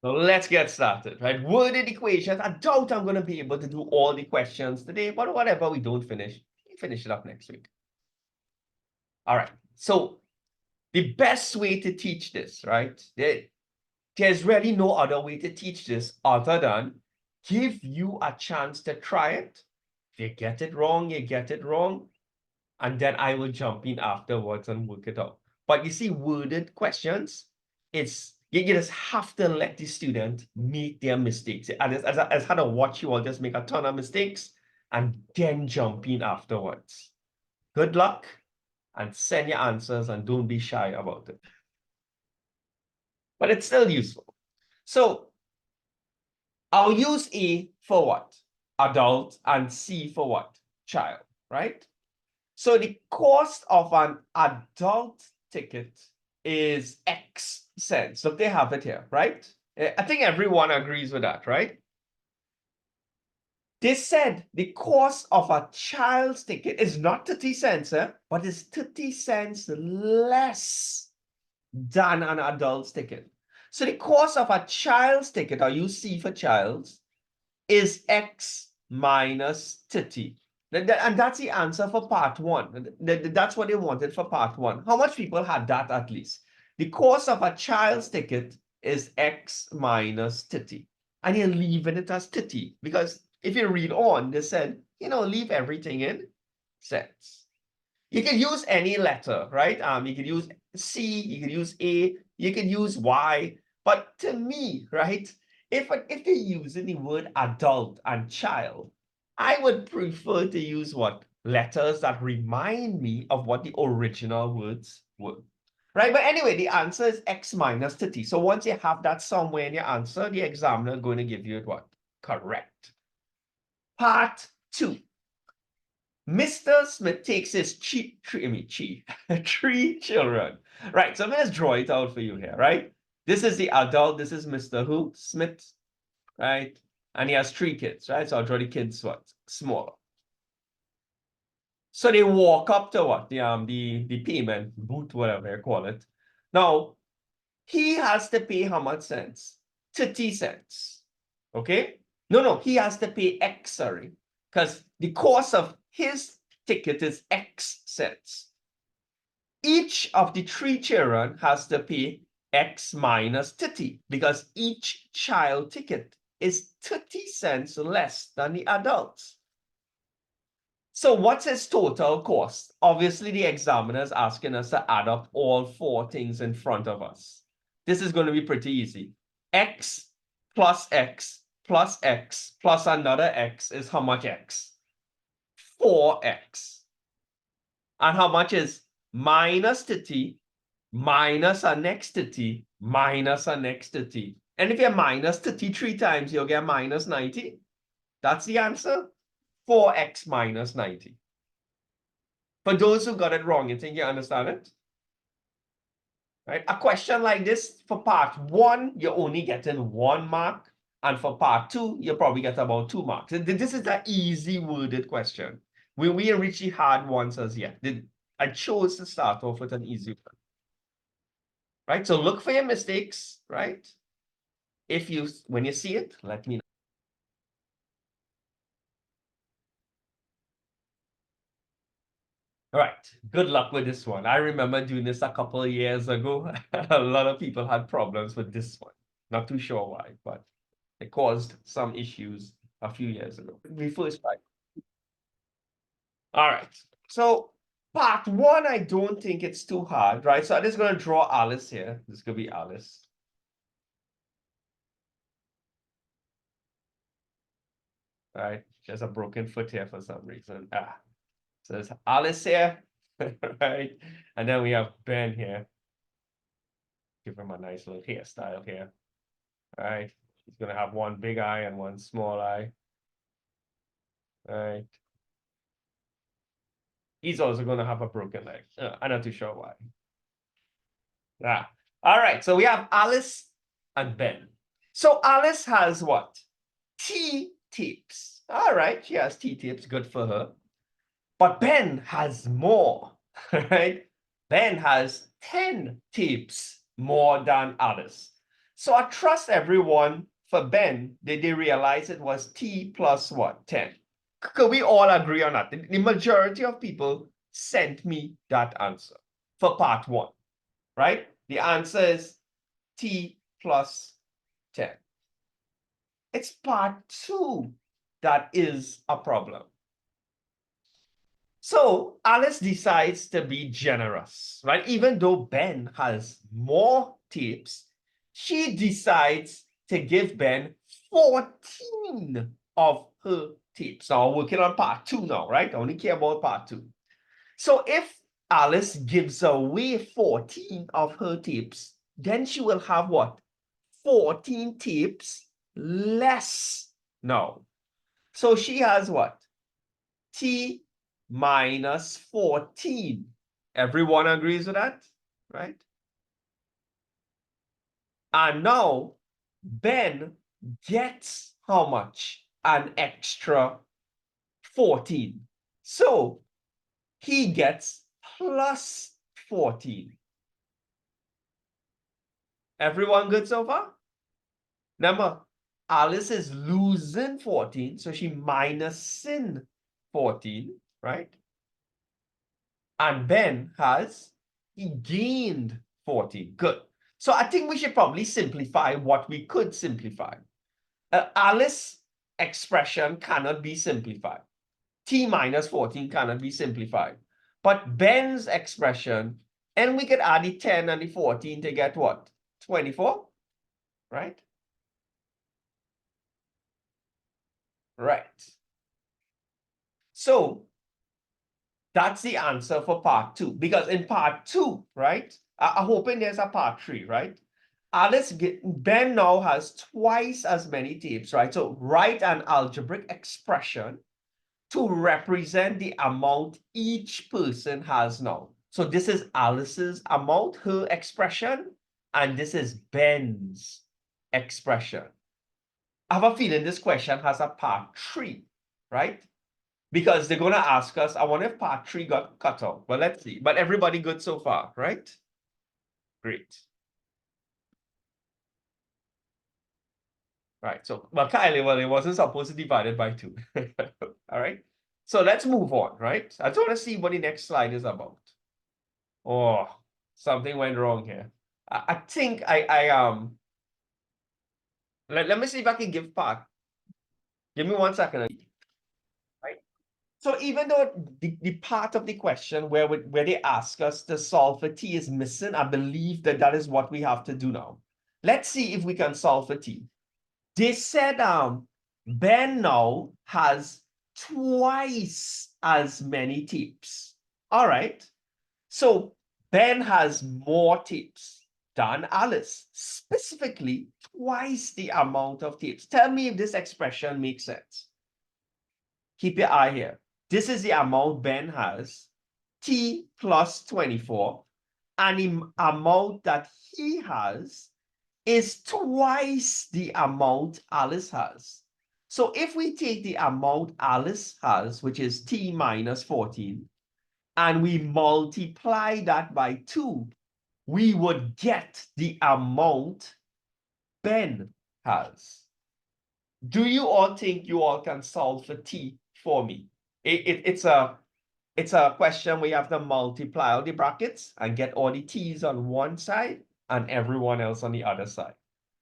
So let's get started, right? Worded equations. I doubt I'm going to be able to do all the questions today, but whatever we don't finish, we finish it up next week. All right. So the best way to teach this, right? There's really no other way to teach this other than give you a chance to try it. If you get it wrong, you get it wrong. And then I will jump in afterwards and work it out. But you see, worded questions, you just have to let the student make their mistakes. As I had to watch you all just make a ton of mistakes and then jump in afterwards. Good luck and send your answers and don't be shy about it. But it's still useful. So I'll use A for what? Adult, and C for what? Child, right? So the cost of an adult ticket is X cents. So they have it here, right? I think everyone agrees with that, right? They said the cost of a child's ticket is not 30 cents, but it's 30 cents less than an adult's ticket. So the cost of a child's ticket, or you see for child's, is X minus 30. And that's the answer for part one. That's what they wanted for part one. How much people had that at least? The cost of a child's ticket is X minus 30. And you're leaving it as 30 because if you read on, they said, leave everything in cents. You can use any letter, right? You can use C, you can use A, you can use Y. But to me, right, if you're using the word adult and child, I would prefer to use what? Letters that remind me of what the original words were. Right? But anyway, the answer is X minus 30. So once you have that somewhere in your answer, the examiner is going to give you it what? Correct. Part 2. Mr. Smith takes his three children. Right, so I'm going to draw it out for you here, right? This is the adult. This is Mr. Who? Smith, right? And he has 3 kids, right? So I'll draw the kids what? Smaller. So they walk up to what? The payment booth, whatever you call it. Now, he has to pay how much cents? 30 cents. Okay? No, he has to pay X, sorry. Because the cost of his ticket is X cents. Each of the 3 children has to pay X minus 30 because each child ticket is 30 cents less than the adults. So what's his total cost? Obviously, the examiner is asking us to add up all 4 things in front of us. This is going to be pretty easy. X plus X plus X plus another X is how much X? 4X. And how much is minus 30 minus our next 30 minus our next 30? And if you're minus 33 times, you'll get minus 90. That's the answer. 4X minus 90. For those who got it wrong, you think you understand it? Right? A question like this, for part 1, you're only getting 1 mark. And for part 2, you probably get about 2 marks. This is an easy worded question. We ain't reached the hard ones as yet. I chose to start off with an easy one. Right? So look for your mistakes, right? When you see it, let me know. All right, good luck with this one. I remember doing this a couple of years ago. A lot of people had problems with this one. Not too sure why, but it caused some issues a few years ago. We first tried. All right, so part 1, I don't think it's too hard, right? So I'm just going to draw Alice here. This could be Alice. All right, she has a broken foot here for some reason. So there's Alice here, right? And then we have Ben here. Give him a nice little hairstyle here. All right, he's going to have one big eye and one small eye. All right. He's also going to have a broken leg. I'm not too sure why. All right, so we have Alice and Ben. So Alice has what? T-tips. All right, she has T-tips, good for her. But Ben has more, right? Ben has 10 tips more than Alice. So I trust everyone for Ben, they realize it was t plus what? 10. Could we all agree on that? The majority of people sent me that answer for part 1, right? The answer is t plus 10. It's part 2 that is a problem. So Alice decides to be generous, right? Even though Ben has more tips, she decides to give Ben 14 of her tips. Now, I'm working on part 2 now, right? I only care about part 2. So if Alice gives away 14 of her tips, then she will have what? 14 tips less now. So she has what? T minus 14. Everyone agrees with that, right? And now Ben gets how much? An extra 14. So he gets plus 14. Everyone good so far? Remember, Alice is losing 14, so she minusing 14, right? And Ben he gained 14. Good. So I think we should probably simplify what we could simplify. Alice expression cannot be simplified. T minus 14 cannot be simplified. But Ben's expression, and we could add the 10 and the 14 to get what? 24, right? Right. So that's the answer for part 2. Because in part 2, right? I'm hoping there's a part 3, right? Ben now has twice as many tapes, right? So write an algebraic expression to represent the amount each person has now. So this is Alice's amount, her expression, and this is Ben's expression. I have a feeling this question has a part 3, right? Because they're going to ask us, I wonder if part 3 got cut off. Well, let's see. But everybody good so far, right? Great. Right. So, well, Kylie, well, it wasn't supposed to divide it by 2. All right. So let's move on, right? I just want to see what the next slide is about. Oh, something went wrong here. I think let me see if I can give part. Give me 1 second. Right. So even though the part of the question where they ask us to solve for t is missing, I believe that is what we have to do now. Let's see if we can solve for t. They said Ben now has twice as many tips. All right. So Ben has more tips than Alice, specifically twice the amount of tips. Tell me if this expression makes sense. Keep your eye here. This is the amount Ben has, t plus 24, and the amount that he has is twice the amount Alice has. So if we take the amount Alice has, which is t minus 14, and we multiply that by 2, we would get the amount Ben has. Do you all think you all can solve for t for me? It's a question where you have to multiply all the brackets and get all the t's on one side and everyone else on the other side.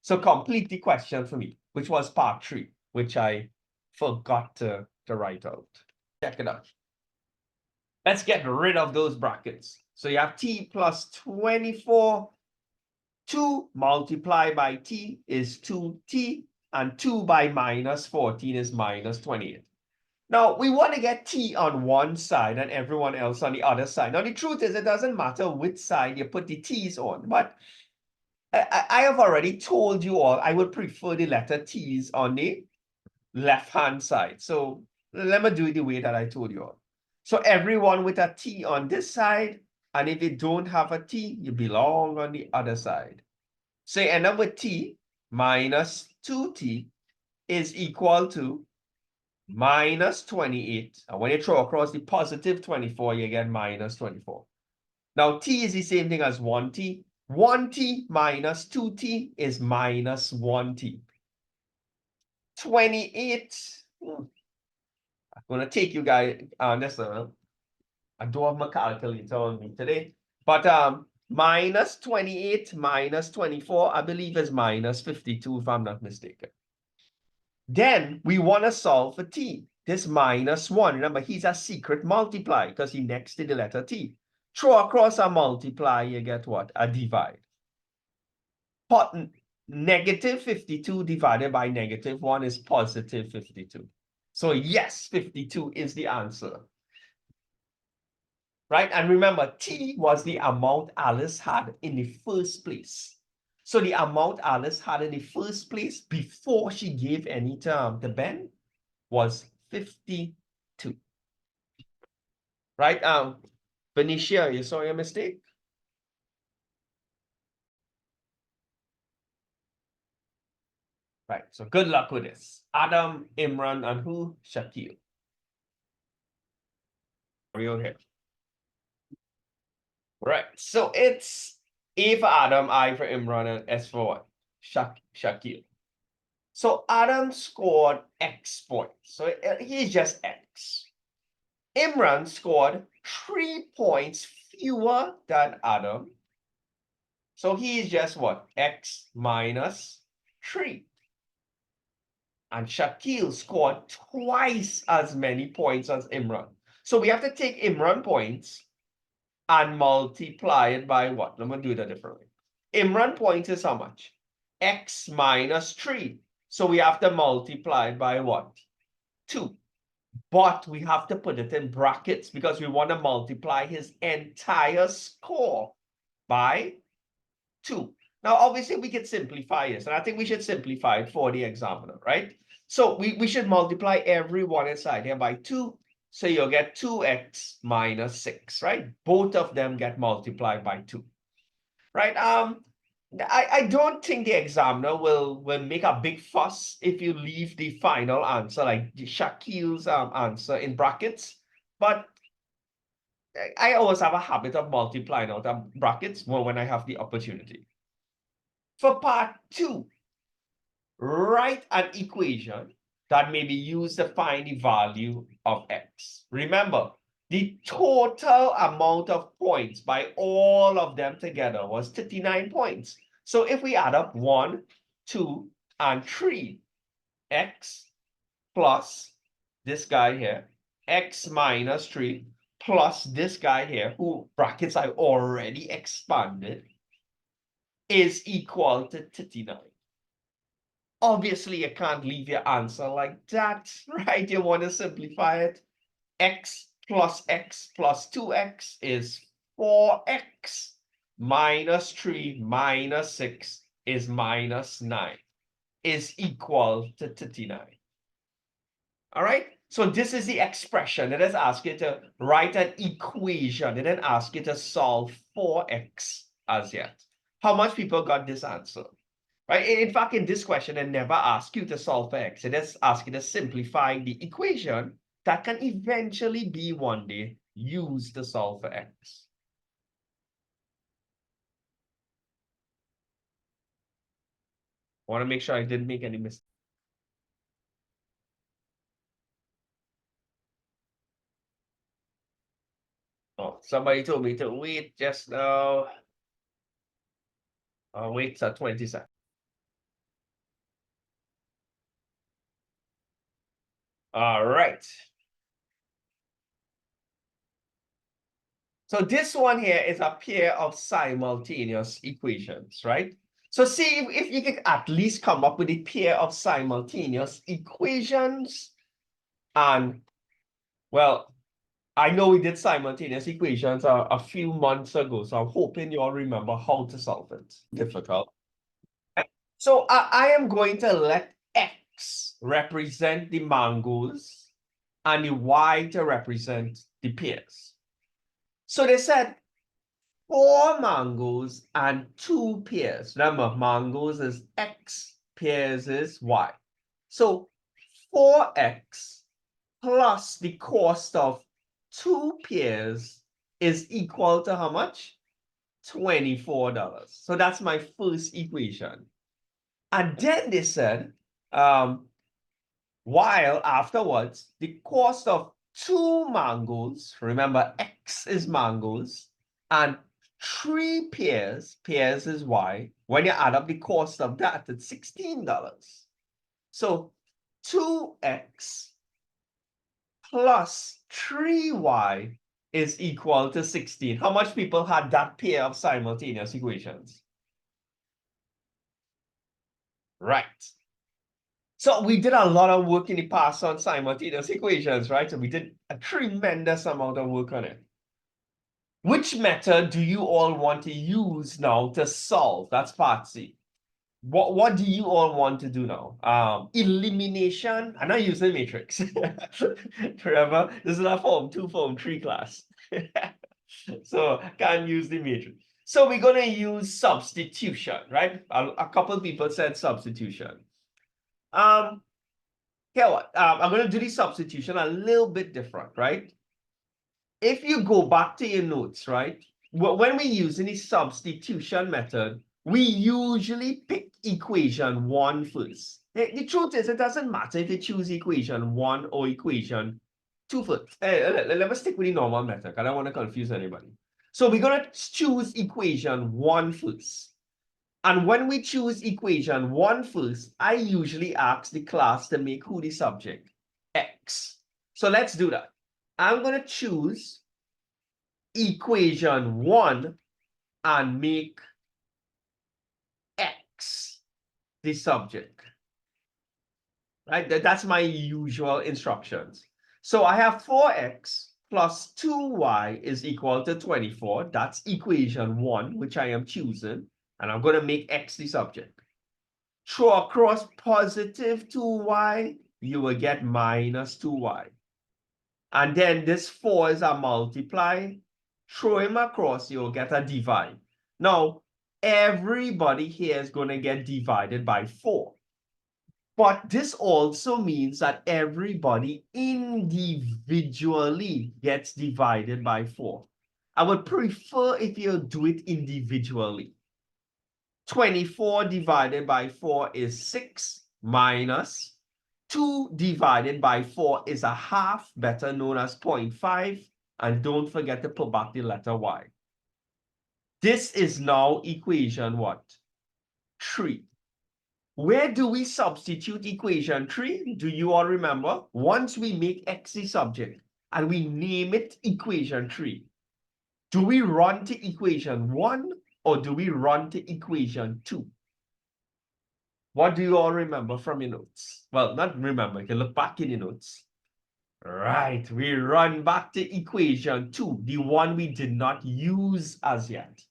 So complete the question for me, which was part 3, which I forgot to write out. Check it out. Let's get rid of those brackets. So you have t plus 24. 2 multiplied by t is 2t, and 2 by minus 14 is minus 28. Now, we want to get t on one side and everyone else on the other side. Now, the truth is, it doesn't matter which side you put the t's on, but I have already told you all I would prefer the letter t's on the left-hand side. So let me do it the way that I told you all. So everyone with a t on this side, and if you don't have a t, you belong on the other side. So you end up with t minus 2t is equal to minus 28. And when you throw across the positive 24, you get minus 24. Now, t is the same thing as 1t. 1t minus 2t is minus 1t. 28. I'm gonna take you guys this I don't have my calculator on me today, but minus 28 minus 24, I believe is minus 52 if I'm not mistaken. Then we want to solve for t. This minus 1, remember, he's a secret multiply because he next to the letter t. Throw across a multiply, you get what? A divide. But negative 52 divided by negative 1 is positive 52. So yes, 52 is the answer. Right? And remember, t was the amount Alice had in the first place. So the amount Alice had in the first place before she gave any term to Ben was 52. Right? Benicia, you saw your mistake? Right. So good luck with this. Adam, Imran, and who? Shakil. Real here. Right. So it's A for Adam, I for Imran, and S for what? Shakil. So Adam scored X points. So he's just X. Imran scored 3 points fewer than Adam. So he's just what? X minus 3. And Shakil scored twice as many points as Imran. So we have to take Imran points and multiply it by what? I'm going to do that differently. Imran points is how much? X minus 3. So we have to multiply by what? 2. But we have to put it in brackets because we want to multiply his entire score by 2. Now, obviously, we could simplify this, and I think we should simplify it for the examiner, right? So we should multiply every one inside here by 2. So you'll get 2x minus 6, right? Both of them get multiplied by 2, right? I don't think the examiner will make a big fuss if you leave the final answer, like Shakil's answer, in brackets. But I always have a habit of multiplying out of brackets when I have the opportunity. For part 2, write an equation that may be used to find the value of x. Remember, the total amount of points by all of them together was 39 points. So if we add up 1, 2, and 3, x plus this guy here, x minus 3, plus this guy here, who brackets I already expanded, is equal to 39. Obviously, you can't leave your answer like that, right? You want to simplify it. X plus 2x is 4x minus 3 minus 6 is minus 9 is equal to 39. All right? So this is the expression. It doesn't ask you to write an equation. It didn't ask you to solve for x as yet. How much people got this answer? Right? In fact, in this question, it never asks you to solve for x. It just asks you to simplify the equation that can eventually be one day used to solve for x. I want to make sure I didn't make any mistakes. Oh, somebody told me to wait just now. I'll wait till 20 seconds. All right. So this one here is a pair of simultaneous equations, right? So see if you can at least come up with a pair of simultaneous equations. And, well, I know we did simultaneous equations a few months ago, so I'm hoping you all remember how to solve it. Difficult. So I am going to let X represent the mangoes and the Y to represent the pears. So they said 4 mangoes and 2 pears. Remember, mangoes is X, pears is Y. So 4x plus the cost of 2 pears is equal to how much? $24. So that's my first equation. And then they said, while afterwards, the cost of 2 mangoes, remember X is mangoes, and 3 pears, pears is Y. When you add up the cost of that, it's $16. So 2X plus 3Y is equal to 16. How much people had that pair of simultaneous equations? Right. So we did a lot of work in the past on simultaneous equations, right? So we did a tremendous amount of work on it. Which method do you all want to use now to solve? That's part C. What do you all want to do now? Elimination. I'm not using matrix. Remember, this is a form 2, form 3 class. So can't use the matrix. So we're going to use substitution, right? A couple people said substitution. Here what? I'm going to do the substitution a little bit different, right? If you go back to your notes, right? When we're using the substitution method, we usually pick equation 1 first. The truth is, it doesn't matter if you choose equation 1 or equation 2 first. Let me stick with the normal method. I don't want to confuse anybody. So we're going to choose equation 1 first. And when we choose equation 1 first, I usually ask the class to make who the subject? X. So let's do that. I'm going to choose equation 1 and make X the subject. Right? That's my usual instructions. So I have 4X plus 2Y is equal to 24. That's equation 1, which I am choosing. And I'm going to make X the subject. Throw across positive 2Y, you will get minus 2Y. And then this 4 is a multiply. Throw him across, you'll get a divide. Now, everybody here is going to get divided by 4. But this also means that everybody individually gets divided by 4. I would prefer if you do it individually. 24 divided by 4 is 6 minus 2 divided by 4 is a half, better known as 0.5. And don't forget to put back the letter Y. This is now equation what? 3. Where do we substitute equation 3? Do you all remember? Once we make X the subject and we name it equation 3, do we run to equation 1 or do we run to equation 2? What do you all remember from your notes? Well, not remember, you can look back in your notes. Right, we run back to equation 2, the one we did not use as yet.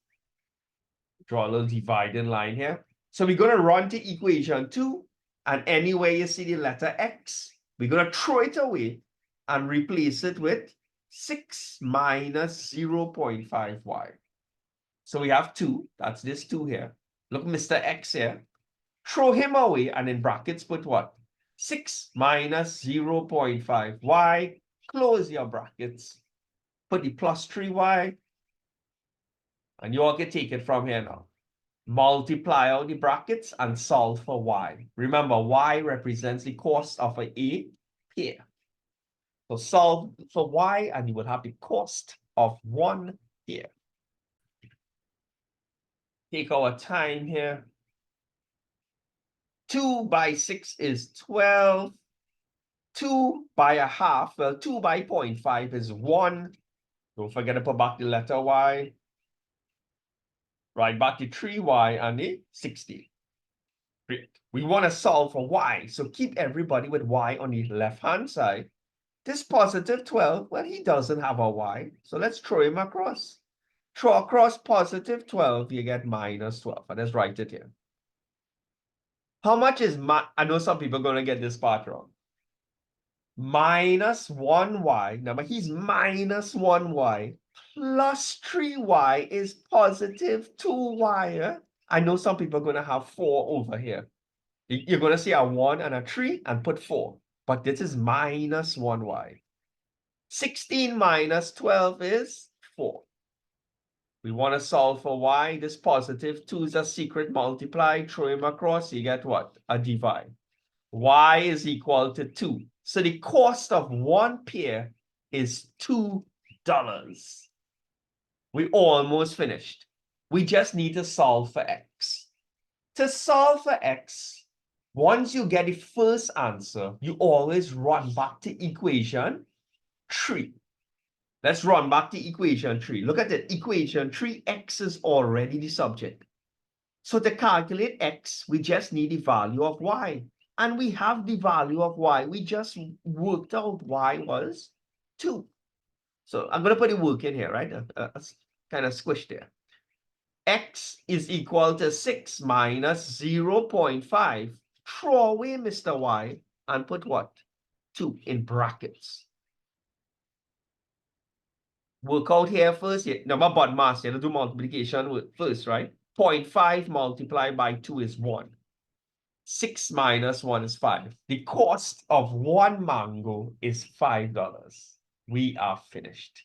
Draw a little dividing line here. So we're going to run to equation 2, and anywhere you see the letter X, we're going to throw it away and replace it with 6 minus 0.5y. So we have 2, that's this 2 here. Look, Mr. X here. Throw him away, and in brackets put what? 6 minus 0.5y. Close your brackets. Put the plus 3y. And you all can take it from here now. Multiply out the brackets and solve for y. Remember, y represents the cost of a pair. So solve for y, and you will have the cost of 1 pair. Take our time here. 2 by 6 is 12. 2 by a half, well, 2 by 0.5 is 1. Don't forget to put back the letter y. Right back to 3y and the 60. Great. We want to solve for y, so keep everybody with y on the left-hand side. This positive 12, well, he doesn't have a y, so let's throw him across. Throw across positive 12, you get minus 12, and let's write it here. How much is I know some people are going to get this part wrong. Minus 1y, now he's minus 1y, plus 3y is positive 2y. I know some people are going to have 4 over here. You're going to see a 1 and a 3 and put 4. But this is minus 1y. 16 minus 12 is 4. We want to solve for y. This positive 2 is a secret multiply. Throw him across, you get what? A divide. Y is equal to 2. So the cost of one pair is $2. We almost finished. We just need to solve for x. To solve for x, once you get the first answer, you always run back to equation 3. Let's run back to equation 3. Look at it. Equation 3, x is already the subject. So to calculate x, we just need the value of y. And we have the value of y. We just worked out y was 2. So I'm going to put the work in here, right? Kind of squished there. X is equal to 6 minus 0.5. Throw away Mr. Y and put what? 2 in brackets. Work out here first. Number bottom mass, you have to do multiplication first, right? 0.5 multiplied by 2 is 1. 6 minus 1 is 5. The cost of one mango is $5. We are finished.